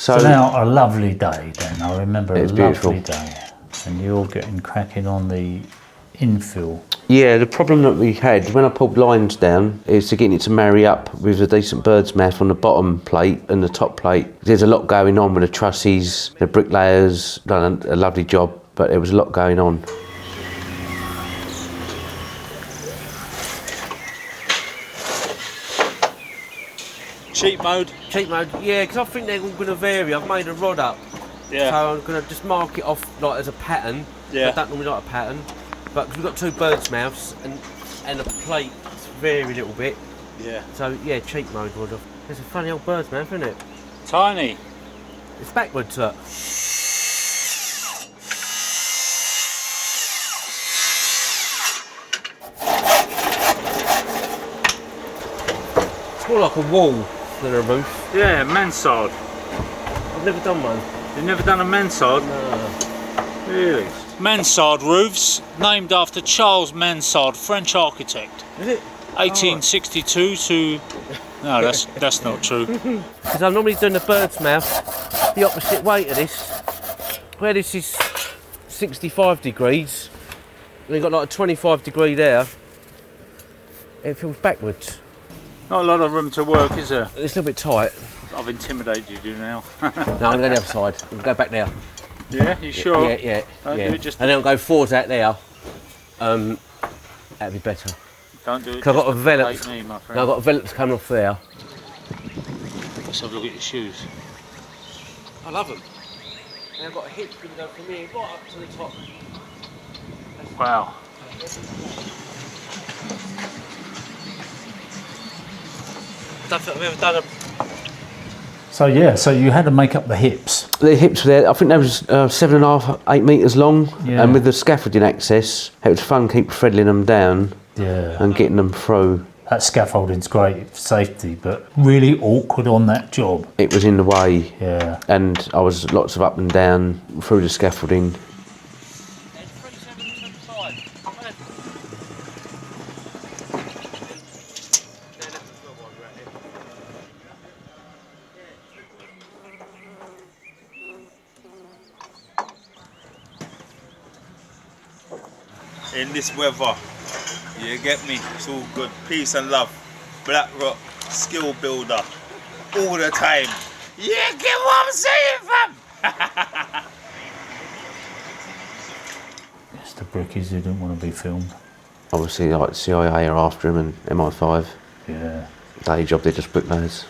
So now a lovely day then. I remember a lovely beautiful day. And you're getting cracking on the infill. yeah, the problem that we had when I pulled lines down is to get it to marry up with a decent bird's mouth on the bottom plate and the top plate. There's a lot going on with the trusses, the bricklayers done a lovely job, but there was a lot going on. Cheat mode? Cheat mode, yeah, because I think they're all going to vary. I've made a rod up. Yeah. So I'm going to just mark it off like as a pattern. Yeah. I don't normally like a pattern. But because we've got two bird's mouths and the plate vary a little bit. Yeah. So yeah, cheat mode rod off. It's a funny old bird's mouth, isn't it? Tiny. It's backwards, look. It's more like a wall than a roof. Yeah, mansard. I've never done one. You've never done a mansard? No. Really? Mansard roofs, named after Charles Mansard, French architect. Is it? 1862 to... No, that's not true. Because I'm normally doing the bird's mouth the opposite way to this. Where this is 65 degrees, and you've got like a 25 degree there, it feels backwards. Not a lot of room to work, is there? It's a little bit tight. I've intimidated you now. No, I'm going to go the other side. We'll go back there. Yeah, you sure? Yeah. Don't do it just... And then I'll go forwards out there. That'd be better. Don't do it. Because I've got a velour. Like me, my friend. I've got a velours coming off there. Let's have a look at your shoes. I love them. And I've got a hip going to go from here right up to the top. Wow. I don't think I've ever done a... So yeah, so you had to make up the hips. The hips were there, I think they was 7.5, 8 metres long, Yeah. and with the scaffolding access, it was fun keep threading them down Yeah. and getting them through. That scaffolding's great for safety, but really awkward on that job. It was in the way, Yeah. and I was lots of up and down through the scaffolding. In this weather, you get me, it's all good. Peace and love. Black Rock, skill builder, all the time. Yeah, get what I'm saying, fam? It's the brickies who didn't want to be filmed. Obviously, like CIA are after him and MI5. Yeah. Day job, they're just bricklayers.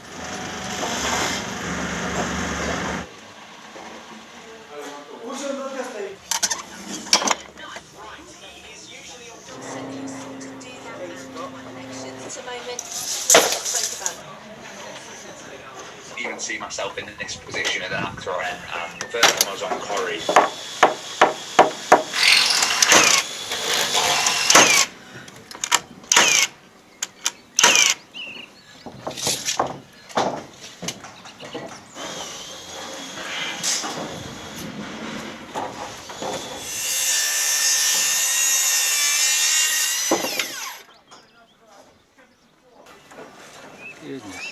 Even see myself in this position as an actor on it. The first time I was on Corrie. Goodness.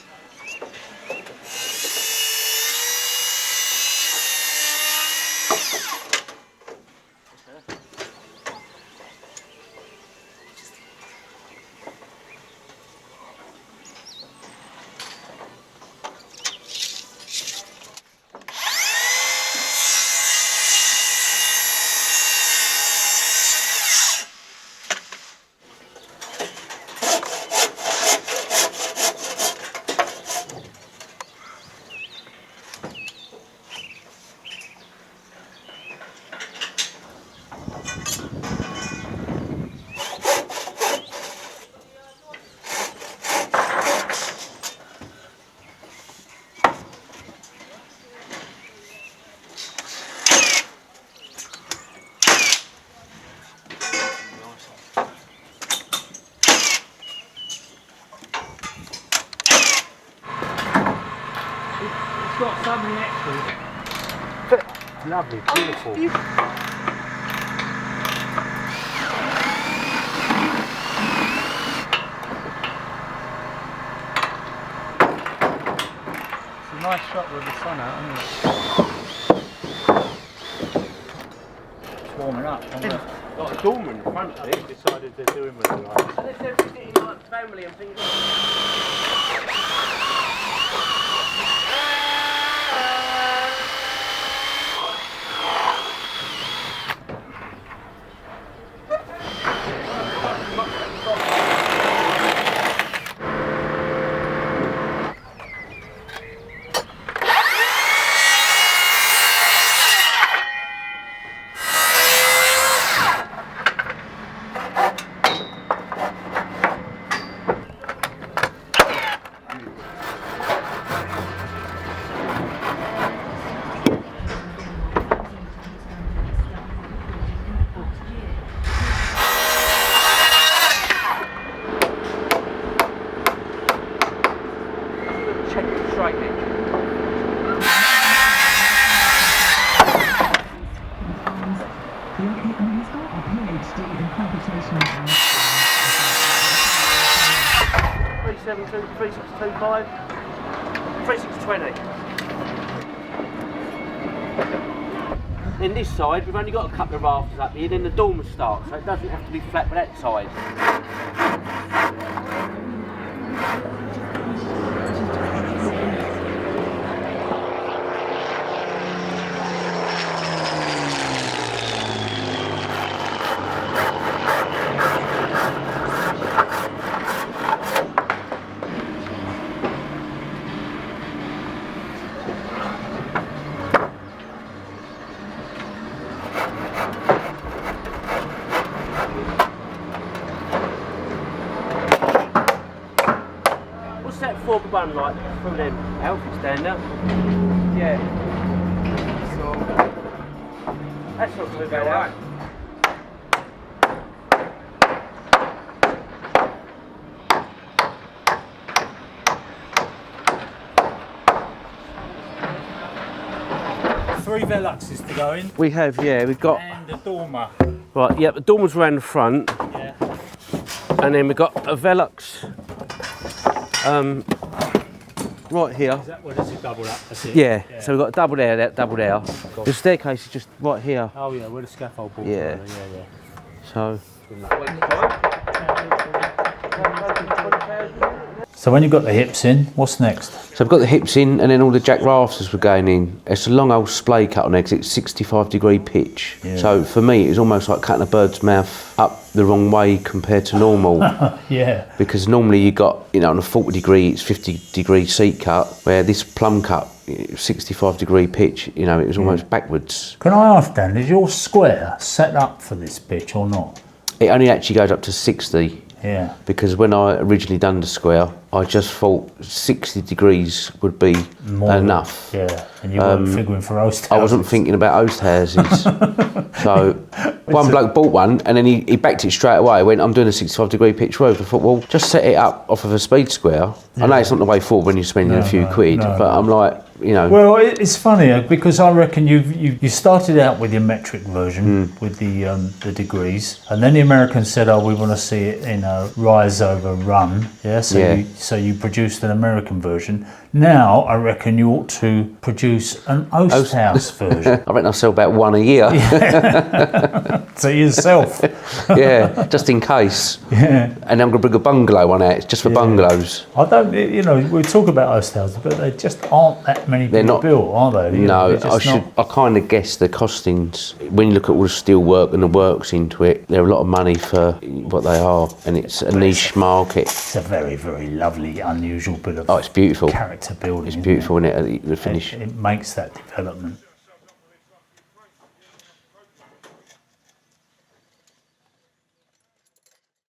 Got so many extras. Lovely, beautiful. Nice shot with the sun out, isn't it? It's warming up. Got a dormer in front of it. Decided they're doing with the lights. And they're sitting like family and things. Check it straight in. $372, $3,625, $3,620. In this side, we've only got a couple of rafters up here, then the dormer starts, so it doesn't have to be flat with that side. That 4x1 like from them outfits down there. Yeah. So that's not too bad. Right. Three Veluxes to go in. We have, yeah, we've got. And a dormer. Right, yeah, the dormer's around the front. Yeah. And then we've got a Velux. Right here. Is that what is it doubled up? That's it? Yeah, so we've got a double there, double there. The staircase is just right here. Oh yeah, where the scaffold board. Yeah. Yeah. So. So when you've got the hips in, what's next? So I've got the hips in, and then all the jack rafters were going in. It's a long old splay cut on there because it's 65-degree pitch. Yeah. So for me, it was almost like cutting a bird's mouth up the wrong way compared to normal. Yeah. Because normally you got, on a 40-degree, it's 50-degree seat cut, where this plumb cut, 65-degree pitch, it was almost backwards. Can I ask, Dan, is your square set up for this pitch or not? It only actually goes up to 60. Yeah. Because when I originally done the square, I just thought 60 degrees would be enough. Yeah, and you weren't figuring for Oast houses. I wasn't thinking about Oast houses. So one bloke bought one, and then he backed it straight away. Went, I'm doing a 65-degree pitch roof. I thought, well, just set it up off of a speed square. I know it's not the way forward when you're spending a few quid, but I'm like, Well, it's funny because I reckon you started out with your metric version with the degrees, and then the Americans said, "Oh, we want to see it in a rise over run." Yeah, so you produced an American version. Now I reckon you ought to produce an Oast house version. I reckon I'll sell about one a year. To yourself. Yeah, just in case. Yeah. And I'm going to bring a bungalow one out. It's just for bungalows. I don't. We talk about Oast houses, but they just aren't that many people built, are they? No, I kind of guess the costings. When you look at all the steel work and the works into it, they're a lot of money for what they are, and it's a niche market. It's a very, very lovely, unusual bit of it's beautiful. character building. It's beautiful, isn't it? The finish. It makes that development.